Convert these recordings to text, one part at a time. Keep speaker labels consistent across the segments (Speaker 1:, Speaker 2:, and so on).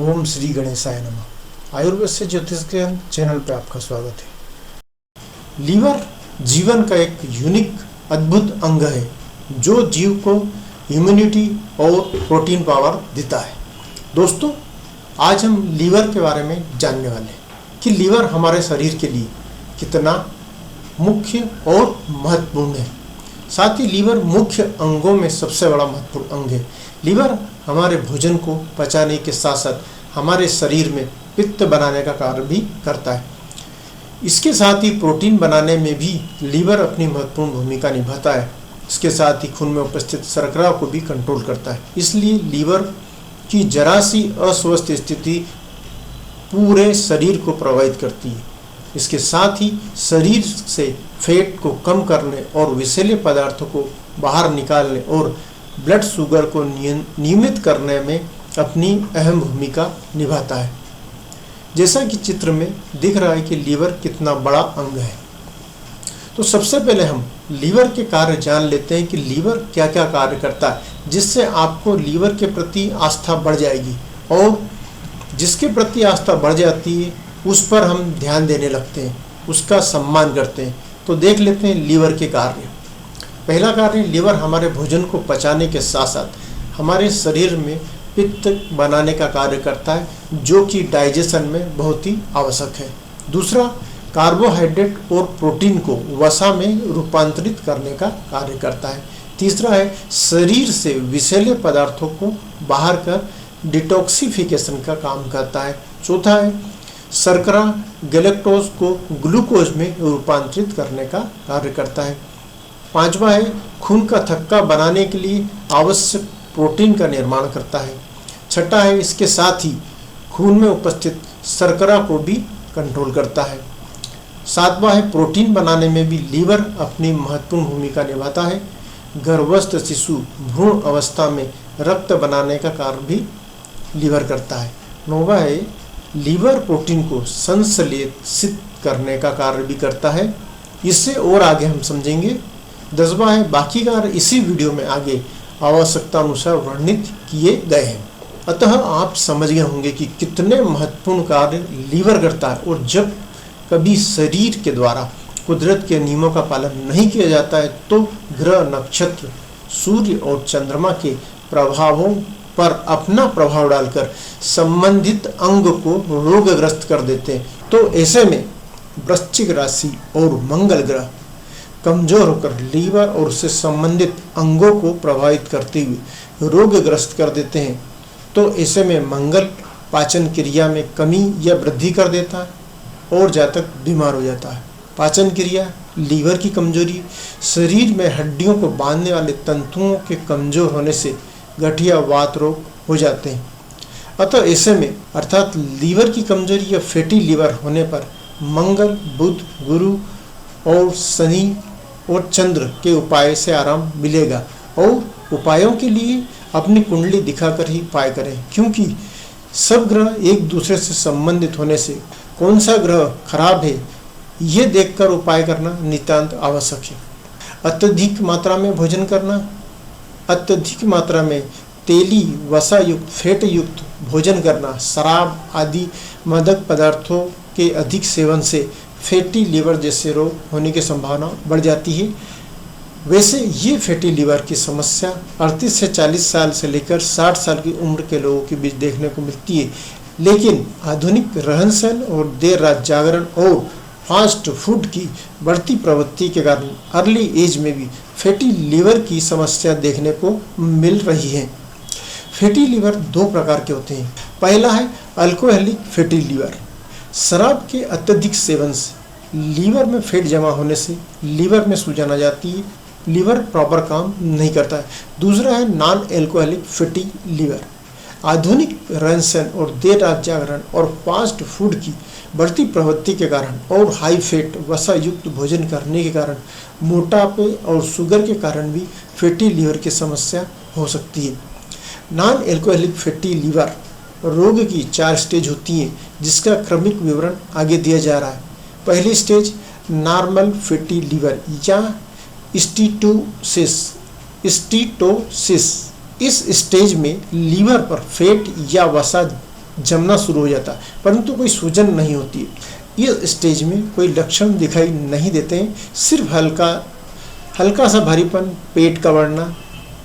Speaker 1: ओम श्री गणेशाय नमः। आयुर्वेद से ज्योतिष के चैनल पर आपका स्वागत है। लीवर जीवन का एक यूनिक अद्भुत अंग है जो जीव को इम्यूनिटी और प्रोटीन पावर देता है। दोस्तों, आज हम लीवर के बारे में जानने वाले हैं कि लीवर हमारे शरीर के लिए कितना मुख्य और महत्वपूर्ण है। साथ ही लीवर मुख्य अंगों में सबसे बड़ा महत्वपूर्ण अंग है। लीवर हमारे भोजन को पचाने के साथ साथ हमारे शरीर में पित्त बनाने का कार्य भी करता है। इसके साथ ही प्रोटीन बनाने में भी लीवर अपनी महत्वपूर्ण भूमिका निभाता है। इसके साथ ही खून में उपस्थित शर्करा को भी कंट्रोल करता है। इसलिए लीवर की जरा सी अस्वस्थ स्थिति पूरे शरीर को प्रभावित करती है। इसके साथ ही शरीर से फैट को कम करने और विषैले पदार्थों को बाहर निकालने और ब्लड शुगर को नियमित करने में अपनी अहम भूमिका निभाता है। जैसा कि चित्र में दिख रहा है कि लीवर कितना बड़ा अंग है। तो सबसे पहले हम लीवर के कार्य जान लेते हैं कि लीवर क्या क्या कार्य करता है, जिससे आपको लीवर के प्रति आस्था बढ़ जाएगी और जिसके प्रति आस्था बढ़ जाती है उस पर हम ध्यान देने लगते हैं, उसका सम्मान करते हैं। तो देख लेते हैं लीवर के कार्य। पहला कार्य, लीवर हमारे भोजन को पचाने के साथ साथ हमारे शरीर में पित्त बनाने का कार्य करता है, जो कि डाइजेशन में बहुत ही आवश्यक है। दूसरा, कार्बोहाइड्रेट और प्रोटीन को वसा में रूपांतरित करने का कार्य करता है। तीसरा है, शरीर से विषैले पदार्थों को बाहर कर डिटॉक्सिफिकेशन का काम करता है। चौथा है, शर्करा गैलेक्टोज को ग्लूकोज में रूपांतरित करने का कार्य करता है। पांचवा है, खून का थक्का बनाने के लिए आवश्यक प्रोटीन का निर्माण करता है। छठा है, इसके साथ ही खून में उपस्थित शर्करा को भी कंट्रोल करता है। सातवां है, प्रोटीन बनाने में भी लीवर अपनी महत्वपूर्ण भूमिका निभाता है। गर्भस्थ शिशु भ्रूण अवस्था में रक्त बनाने का कार्य भी लीवर करता है। नौवां है, लीवर प्रोटीन को संश्लेषित करने का कार्य भी करता है। इससे और आगे हम समझेंगे। 10वां है, बाकी कार्य इसी वीडियो में आगे आवश्यकता अनुसार वर्णित किए गए हैं। अतः आप समझ गए होंगे कि कितने महत्वपूर्ण कार्य लीवर करता है। और जब कभी शरीर के द्वारा कुदरत के नियमों का पालन नहीं किया जाता है तो ग्रह, नक्षत्र, सूर्य और चंद्रमा के प्रभावों पर अपना प्रभाव डालकर संबंधित अंग को रोगग्रस्त कर देते हैं। तो ऐसे में वृश्चिक राशि और मंगल ग्रह कमजोर होकर लीवर और उससे संबंधित अंगों को प्रभावित करते हुए रोगग्रस्त कर देते हैं। तो ऐसे में मंगल पाचन क्रिया में कमी या वृद्धि कर देता है और जातक बीमार हो जाता है। पाचन क्रिया, लीवर की कमजोरी, शरीर में हड्डियों को बांधने वाले तंतुओं के कमजोर होने से गठिया वात रोग हो जाते हैं। अतः ऐसे में अर्थात लीवर की कमजोरी या फैटी लीवर होने पर मंगल, बुध, गुरु और शनि और चंद्र के उपाय से आराम मिलेगा। और उपायों के लिए अपनी कुंडली दिखाकर ही उपाय करें, क्योंकि सब ग्रह एक दूसरे से संबंधित होने से कौन सा ग्रह खराब है ये देखकर उपाय करना नितांत आवश्यक है। अत्यधिक मात्रा में भोजन करना, अत्यधिक मात्रा में तेली वसा युक्त फैट युक्त भोजन करना, शराब आदि मादक पदार्थों के अधिक सेवन से फैटी लीवर जैसे रोग होने की संभावना बढ़ जाती है। वैसे ये फैटी लीवर की समस्या 38 से 40 साल से लेकर 60 साल की उम्र के लोगों के बीच देखने को मिलती है। लेकिन आधुनिक रहन सहन और देर रात जागरण और फास्ट फूड की बढ़ती प्रवृत्ति के कारण अर्ली एज में भी फैटी लीवर की समस्या देखने को मिल रही है। फैटी लीवर दो प्रकार के होते हैं। पहला है अल्कोहलिक फैटी लीवर। शराब के अत्यधिक सेवन से लीवर में फैट जमा होने से लीवर में सूजन आ जाती है, लीवर प्रॉपर काम नहीं करता है। दूसरा है नॉन एल्कोहलिक फैटी लीवर। आधुनिक रहन सहन और देर रात जागरण और फास्ट फूड की बढ़ती प्रवृत्ति के कारण और हाई फैट वसा युक्त भोजन करने के कारण मोटापे और शुगर के कारण भी फैटी लीवर की समस्या हो सकती है। नॉन एल्कोहलिक फैटी लीवर रोग की 4 स्टेज होती हैं, जिसका क्रमिक विवरण आगे दिया जा रहा है। पहली स्टेज नॉर्मल फैटी लीवर या स्टीटोसिस। इस स्टेज में लीवर पर फैट या वसा जमना शुरू हो जाता है, परंतु कोई सूजन नहीं होती है। इस स्टेज में कोई लक्षण दिखाई नहीं देते हैं, सिर्फ हल्का सा भारीपन, पेट का बढ़ना,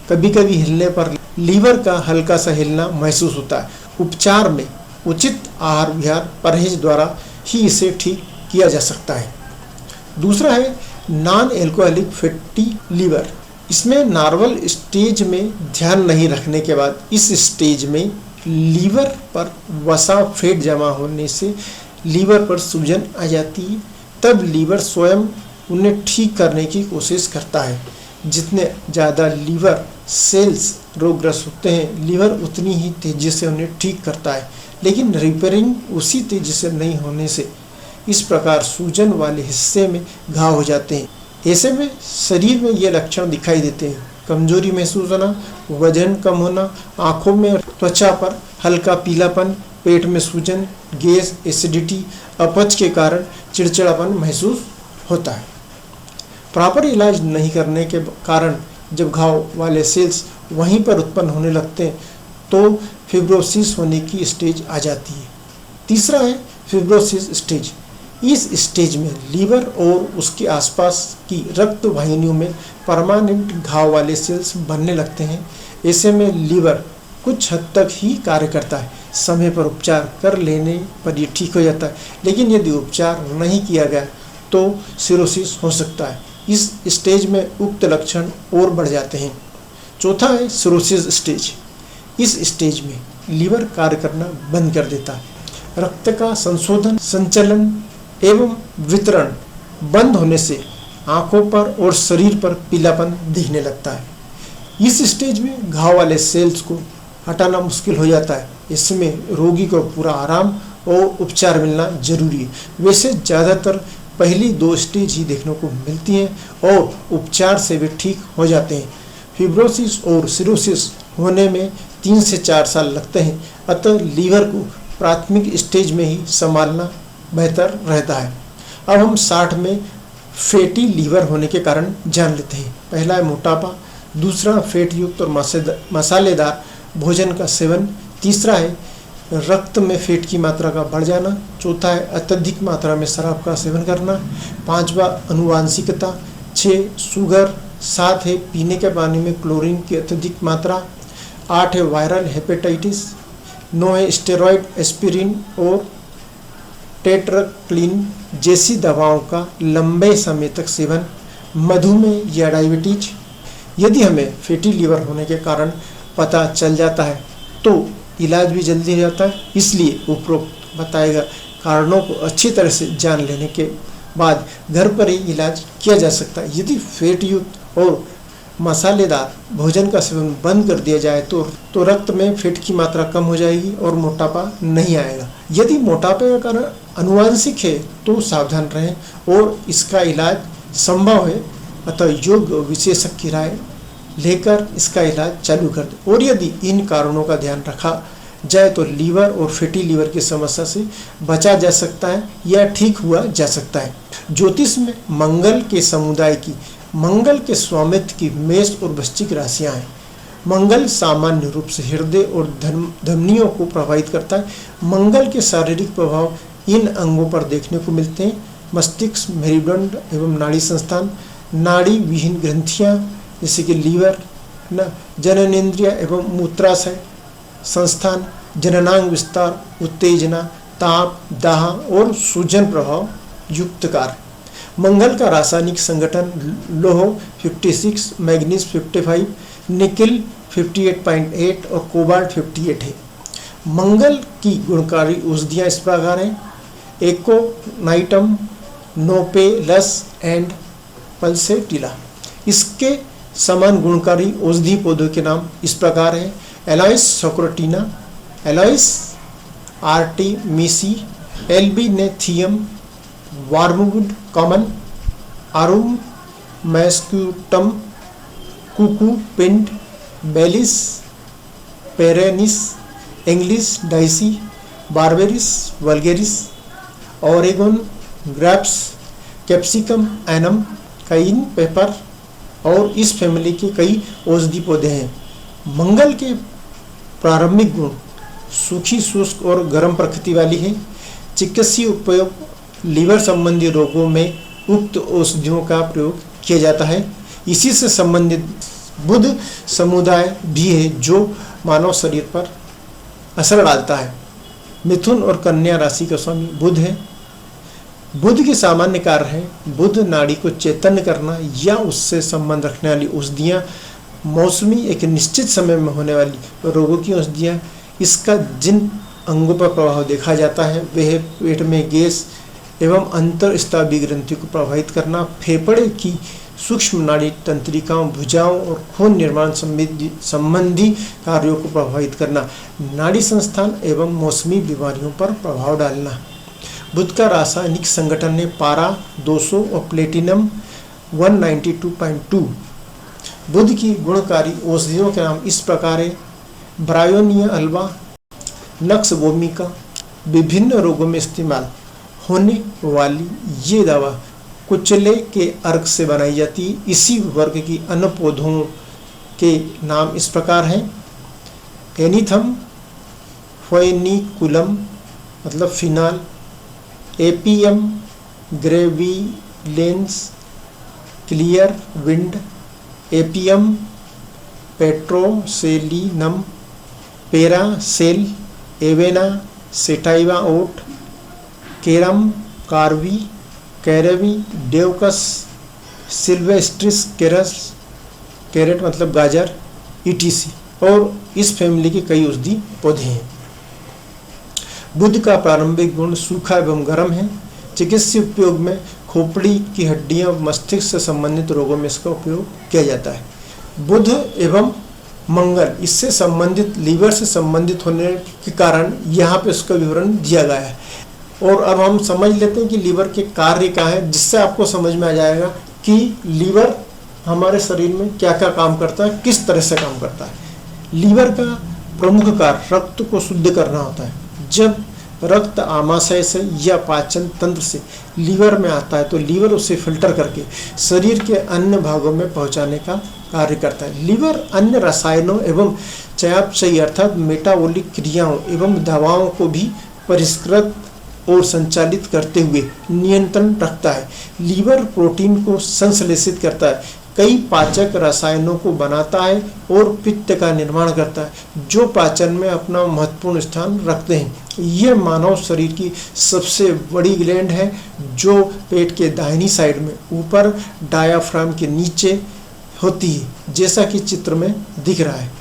Speaker 1: कभी कभी हिलने पर लीवर का हल्का सा हिलना महसूस होता है। उपचार में उचित आहार विहार, परहेज द्वारा ही इसे ठीक किया जा सकता है। दूसरा है नॉन एल्कोहलिक फैटी लीवर। इसमें नॉर्मल स्टेज में ध्यान नहीं रखने के बाद इस स्टेज में लीवर पर वसा फैट जमा होने से लीवर पर सूजन आ जाती है। तब लीवर स्वयं उन्हें ठीक करने की कोशिश करता है। जितने ज़्यादा लीवर सेल्स रोगग्रस्त होते हैं, लीवर उतनी ही तेज़ी से उन्हें ठीक करता है, लेकिन रिपेयरिंग उसी तेज़ी से नहीं होने से इस प्रकार सूजन वाले हिस्से में घाव हो जाते हैं। ऐसे में शरीर में ये लक्षण दिखाई देते हैं: कमजोरी महसूस होना, वजन कम होना, आँखों में त्वचा पर हल्का पीलापन, पेट में सूजन, गैस, एसिडिटी, अपच के कारण चिड़चिड़ापन महसूस होता है। प्रॉपर इलाज नहीं करने के कारण जब घाव वाले सेल्स वहीं पर उत्पन्न होने लगते हैं तो फिब्रोसिस होने की स्टेज आ जाती है। तीसरा है फिब्रोसिस स्टेज। इस स्टेज में लीवर और उसके आसपास की रक्त वाहिनियों में परमानेंट घाव वाले सेल्स बनने लगते हैं। ऐसे में लीवर कुछ हद तक ही कार्य करता है, समय पर उपचार कर लेने पर ये ठीक हो जाता है, लेकिन यदि उपचार नहीं किया गया तो सिरोसिस हो सकता है। इस स्टेज में उक्त लक्षण और बढ़ जाते हैं। चौथा है सिरोसिस स्टेज। इस स्टेज में लीवर कार्य करना बंद कर देता है, रक्त का संशोधन, संचलन एवं वितरण बंद होने से आँखों पर और शरीर पर पीलापन दिखने लगता है। इस स्टेज में घाव वाले सेल्स को हटाना मुश्किल हो जाता है। इसमें रोगी को पूरा आराम और उपचार मिलना जरूरी है। वैसे ज़्यादातर पहली 2 स्टेज ही देखने को मिलती हैं और उपचार से वे ठीक हो जाते हैं। फिब्रोसिस और सिरोसिस होने में 3 से 4 साल लगते हैं, अतः लीवर को प्राथमिक स्टेज में ही संभालना बेहतर रहता है। अब हम 60 में फैटी लीवर होने के कारण जान लेते हैं। पहला है मोटापा, दूसरा फैट युक्त और मसालेदार भोजन का सेवन, तीसरा है रक्त में फैट की मात्रा का बढ़ जाना, चौथा है अत्यधिक मात्रा में शराब का सेवन करना, 5वां अनुवांशिकता, 6 शुगर, 7 है पीने के पानी में क्लोरीन की अत्यधिक मात्रा, 8 है वायरल हेपेटाइटिस, 9 है स्टेरॉयड, एस्पिरिन और टेट्राक्लिन जैसी दवाओं का लंबे समय तक सेवन, मधुमेह या डायबिटीज। यदि हमें फैटी लीवर होने के कारण पता चल जाता है तो इलाज भी जल्दी हो जाता है। इसलिए उपरोक्त बताए गए कारणों को अच्छी तरह से जान लेने के बाद घर पर ही इलाज किया जा सकता है। यदि फैट युक्त और मसालेदार भोजन का सेवन बंद कर दिया जाए तो रक्त में फैट की मात्रा कम हो जाएगी और मोटापा नहीं आएगा। यदि मोटापे का कारण अनुवांशिक है तो सावधान रहें और इसका इलाज संभव है, अतः योग्य विशेषज्ञ की राय लेकर इसका इलाज चालू कर दें। और यदि इन कारणों का ध्यान रखा जाए तो लीवर और फैटी लीवर की समस्या से बचा जा सकता है या ठीक हुआ जा सकता है। ज्योतिष में मंगल के समुदाय की, मंगल के स्वामित्व की मेष और वृश्चिक राशियां हैं। मंगल सामान्य रूप से हृदय और धमनियों को प्रभावित करता है। मंगल के शारीरिक प्रभाव इन अंगों पर देखने को मिलते हैं: मस्तिष्क, मेरुदंड एवं नाड़ी संस्थान, नाड़ी विहीन ग्रंथियां जैसे कि लीवर, जननेंद्रिय एवं मूत्राशय संस्थान, जननांग विस्तार, उत्तेजना, ताप, दाह और सूजन प्रभाव युक्त कार्य। मंगल का रासायनिक संगठन लोह 56, मैग्नीज 55, निकिल 58.8 और कोबाल्ट 58 है। मंगल की गुणकारी औषधियाँ इस प्रकार हैं: एकोनाइटम, नोपेलस एंड पल्सेटिला। इसके समान गुणकारी औषधि पौधों के नाम इस प्रकार हैं: aloes socotrina, aloes artemisia, absinthium, wormwood common, arum maculatum, cuckoo pint, bellis perennis, English daisy, berberis vulgaris, Oregon grapes, capsicum annuum, cayenne pepper और इस फैमिली के कई औषधि पौधे हैं। मंगल के प्रारंभिक गुण सूखी, शुष्क और गर्म प्रकृति वाली है। चिकित्सीय उपयोग लीवर संबंधी रोगों में उक्त औषधियों का प्रयोग किया जाता है। इसी से संबंधित बुध समुदाय भी है जो मानव शरीर पर असर डालता है। मिथुन और कन्या राशि का स्वामी बुध है। बुध के सामान्य कार्य है बुध नाड़ी को चैतन्य करना या उससे संबंध रखने वाली औषधियाँ, मौसमी एक निश्चित समय में होने वाली रोगों की औषधियाँ। इसका जिन अंगों पर प्रभाव देखा जाता है वह पेट में गैस एवं अंतरस्त्रावी ग्रंथि को प्रभावित करना, फेफड़े की सूक्ष्म नाड़ी तंत्रिकाओं, भुजाओं और खून निर्माण संबंधी कार्यों को प्रभावित करना, नाड़ी संस्थान एवं मौसमी बीमारियों पर प्रभाव डालना। बुध का रासायनिक संगठन है पारा 200 और प्लेटिनम 192.2। बुध की गुणकारी औषधियों के नाम इस प्रकार है: ब्रायोनिया अल्बा, नक्स भूमिका। विभिन्न रोगों में इस्तेमाल होने वाली ये दवा कुचले के अर्क से बनाई जाती है। इसी वर्ग की अन्य पौधों के नाम इस प्रकार हैं: एनीथम फोएनिकुलम मतलब fennel, apium graveolens, clear wind, apium petroselinum, parsley, avena sativa oat, carum carvi, caraway, daucus, sylvestris carus, carrot मतलब गाजर, ईटीसी। और इस फैमिली के कई औषधि पौधे हैं। बुध का प्रारंभिक गुण सूखा एवं गर्म है। चिकित्सीय उपयोग में खोपड़ी की हड्डियां, मस्तिष्क से संबंधित रोगों में इसका उपयोग किया जाता है। बुध एवं मंगल इससे संबंधित, लीवर से संबंधित होने के कारण यहाँ पे उसका विवरण दिया गया है। और अब हम समझ लेते हैं कि लीवर के कार्य क्या है, जिससे आपको समझ में आ जाएगा कि लीवर हमारे शरीर में क्या क्या काम करता है, किस तरह से काम करता है। लीवर का प्रमुख कार्य रक्त को शुद्ध करना होता है। जब रक्त आमाशय से या पाचन तंत्र से लीवर में आता है तो लीवर उसे फिल्टर करके शरीर के अन्य भागों में पहुंचाने का कार्य करता है। लीवर अन्य रसायनों एवं चयापचयी अर्थात मेटाबॉलिक क्रियाओं एवं दवाओं को भी परिष्कृत और संचालित करते हुए नियंत्रण रखता है। लीवर प्रोटीन को संश्लेषित करता है, कई पाचक रसायनों को बनाता है और पित्त का निर्माण करता है जो पाचन में अपना महत्वपूर्ण स्थान रखते हैं। यह मानव शरीर की सबसे बड़ी ग्लैंड है जो पेट के दाहिनी साइड में ऊपर डायाफ्राम के नीचे होती है, जैसा कि चित्र में दिख रहा है।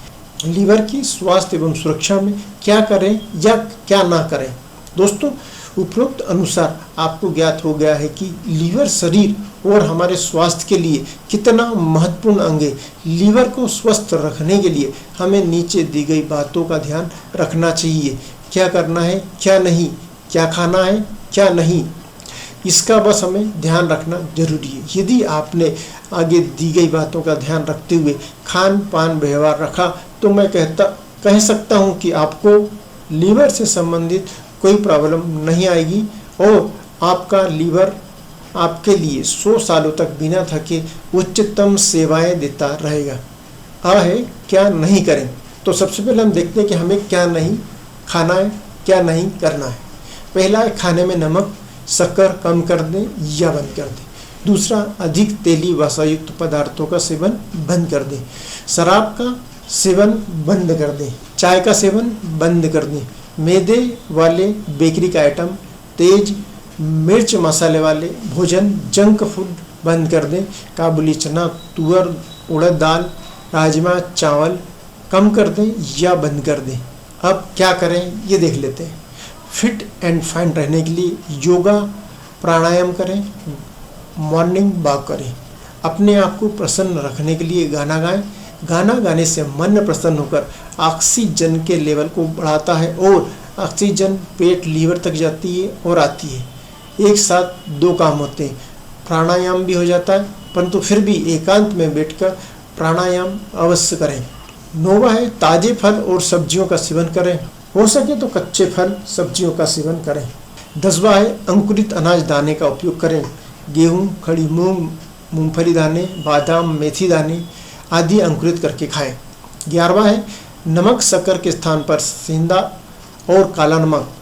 Speaker 1: लीवर की स्वास्थ्य एवं सुरक्षा में क्या करें या क्या ना करें। दोस्तों, उपरोक्त अनुसार आपको ज्ञात हो गया है कि लीवर शरीर और हमारे स्वास्थ्य के लिए कितना महत्वपूर्ण अंग है। लीवर को स्वस्थ रखने के लिए हमें नीचे दी गई बातों का ध्यान रखना चाहिए। क्या करना है, क्या नहीं, क्या खाना है, क्या नहीं, इसका बस हमें ध्यान रखना जरूरी है। यदि आपने आगे दी गई बातों का ध्यान रखते हुए खान पान व्यवहार रखा तो मैं कह सकता हूँ कि आपको लीवर से संबंधित कोई प्रॉब्लम नहीं आएगी और आपका लीवर आपके लिए 100 सालों तक बिना थके उच्चतम सेवाएं देता रहेगा। है क्या नहीं करें, तो सबसे पहले हम देखते हैं कि हमें क्या नहीं खाना है, क्या नहीं करना है। पहला है खाने में नमक, शक्कर कम कर दें या बंद कर दें। दूसरा, अधिक तेली वसायुक्त पदार्थों का सेवन बंद कर दें। शराब का सेवन बंद कर दें। चाय का सेवन बंद कर दें। मैदे वाले बेकरी का आइटम, तेज मिर्च मसाले वाले भोजन, जंक फूड बंद कर दें। काबुली चना, तुअर, उड़द दाल, राजमा, चावल कम कर दें या बंद कर दें। अब क्या करें ये देख लेते हैं। फिट एंड फाइन रहने के लिए योगा प्राणायाम करें, मॉर्निंग वॉक करें। अपने आप को प्रसन्न रखने के लिए गाना गाएं। गाना गाने से मन प्रसन्न होकर ऑक्सीजन के लेवल को बढ़ाता है और ऑक्सीजन पेट लीवर तक जाती है और आती है। एक साथ दो काम होते हैं, प्राणायाम भी हो जाता है, परंतु फिर भी एकांत में बैठकर प्राणायाम अवश्य करें। नौवां है ताजे फल और सब्जियों का सेवन करें, हो सके तो कच्चे फल सब्जियों का सेवन करें। 10वां है अंकुरित अनाज दाने का उपयोग करें, गेहूँ, खड़ी मूंग, मूंगफली दाने, बादाम, मेथी दाने आदि अंकुरित करके खाएं। 11वां है नमक शक्कर के स्थान पर सेंधा और काला नमक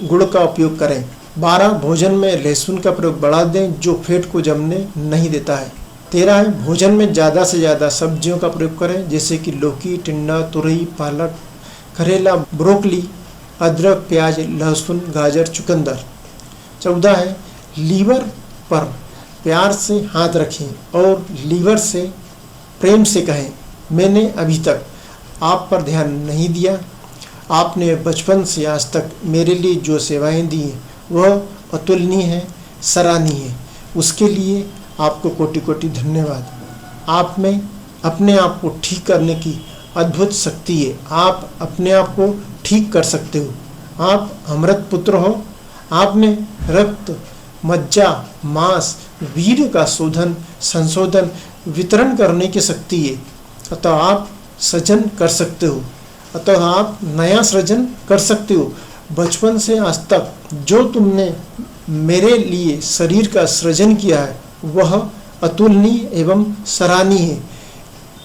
Speaker 1: गुड़ का उपयोग करें। 12 भोजन में लहसुन का प्रयोग बढ़ा दें जो पेट को जमने नहीं देता है। 13 है भोजन में ज़्यादा से ज़्यादा सब्जियों का प्रयोग करें जैसे कि लौकी, टिंडा, तुरई, पालक, करेला, ब्रोकली, अदरक, प्याज, लहसुन, गाजर, चुकंदर। 14 है लीवर पर प्यार से हाथ रखें और लीवर से प्रेम से कहें, मैंने अभी तक आप पर ध्यान नहीं दिया। आपने बचपन से आज तक मेरे लिए जो सेवाएं दी हैं वह अतुलनीय है, सराहनीय है। उसके लिए आपको कोटि कोटि धन्यवाद। आप में अपने आप को ठीक करने की अद्भुत शक्ति है। आप अपने आप को ठीक कर सकते हो। आप अमृत पुत्र हो। आप में रक्त, मज्जा, मांस, वीर्य का शोधन, संशोधन, वितरण करने की शक्ति है। अतः आप सृजन कर सकते हो। अतः आप नया सृजन कर सकते हो। बचपन से आज तक जो तुमने मेरे लिए शरीर का सृजन किया है वह अतुलनीय एवं सराहनीय है।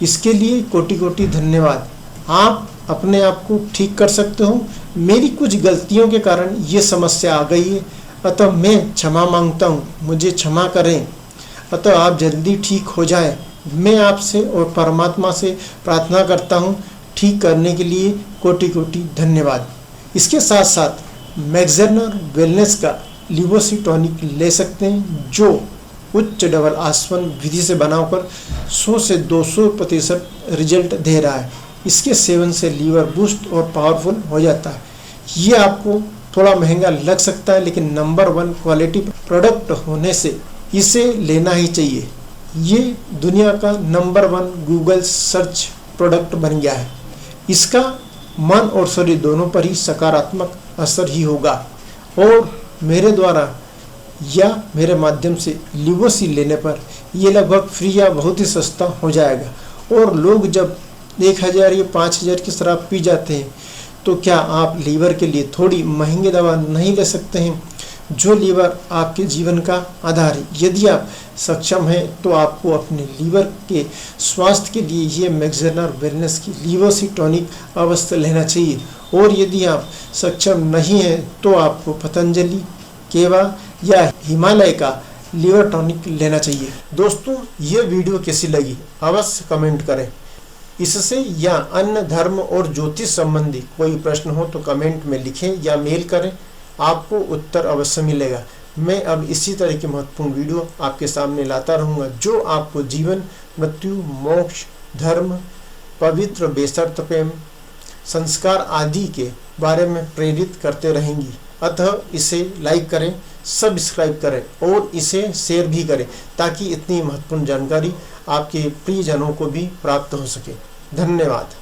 Speaker 1: इसके लिए कोटि कोटि धन्यवाद। आप अपने आप को ठीक कर सकते हो। मेरी कुछ गलतियों के कारण ये समस्या आ गई है, अतः मैं क्षमा मांगता हूँ, मुझे क्षमा करें। अतः आप जल्दी ठीक हो जाएं। मैं आपसे और परमात्मा से प्रार्थना करता हूँ ठीक करने के लिए कोटि कोटि धन्यवाद। इसके साथ साथ मैक्सर्नर वेलनेस का लिवोसी टॉनिक ले सकते हैं जो उच्च डबल आसवन विधि से बनाकर 100 से 200% रिजल्ट दे रहा है। इसके सेवन से लीवर बूस्ट और पावरफुल हो जाता है। ये आपको थोड़ा महंगा लग सकता है लेकिन नंबर 1 क्वालिटी प्रोडक्ट होने से इसे लेना ही चाहिए। ये दुनिया का नंबर 1 गूगल सर्च प्रोडक्ट बन गया है। इसका मन और शरीर दोनों पर ही सकारात्मक असर ही होगा और मेरे द्वारा या मेरे माध्यम से लिवोसी लेने पर ये लगभग फ्री या बहुत ही सस्ता हो जाएगा। और लोग जब 1000 या 5000 की शराब पी जाते हैं तो क्या आप लीवर के लिए थोड़ी महंगी दवा नहीं ले सकते हैं? जो लीवर आपके जीवन का आधार है। यदि आप सक्षम हैं तो आपको अपने लीवर के स्वास्थ्य के लिए ये मैक्सर्नर वेलनेस की लिवोसी टॉनिक अवश्य लेना चाहिए। और यदि आप सक्षम नहीं हैं तो आपको पतंजलि, केवा या हिमालय का लीवर टॉनिक लेना चाहिए। दोस्तों, ये वीडियो कैसी लगी अवश्य कमेंट करें। इससे या अन्य धर्म और ज्योतिष संबंधी कोई प्रश्न हो तो कमेंट में लिखें या मेल करें, आपको उत्तर अवश्य मिलेगा। मैं अब इसी तरह की महत्वपूर्ण वीडियो आपके सामने लाता रहूँगा जो आपको जीवन, मृत्यु, मोक्ष, धर्म, पवित्र बेशर्त प्रेम, संस्कार आदि के बारे में प्रेरित करते रहेंगी। अतः इसे लाइक करें, सब्सक्राइब करें और इसे शेयर भी करें ताकि इतनी महत्वपूर्ण जानकारी आपके प्रियजनों को भी प्राप्त हो सके। धन्यवाद।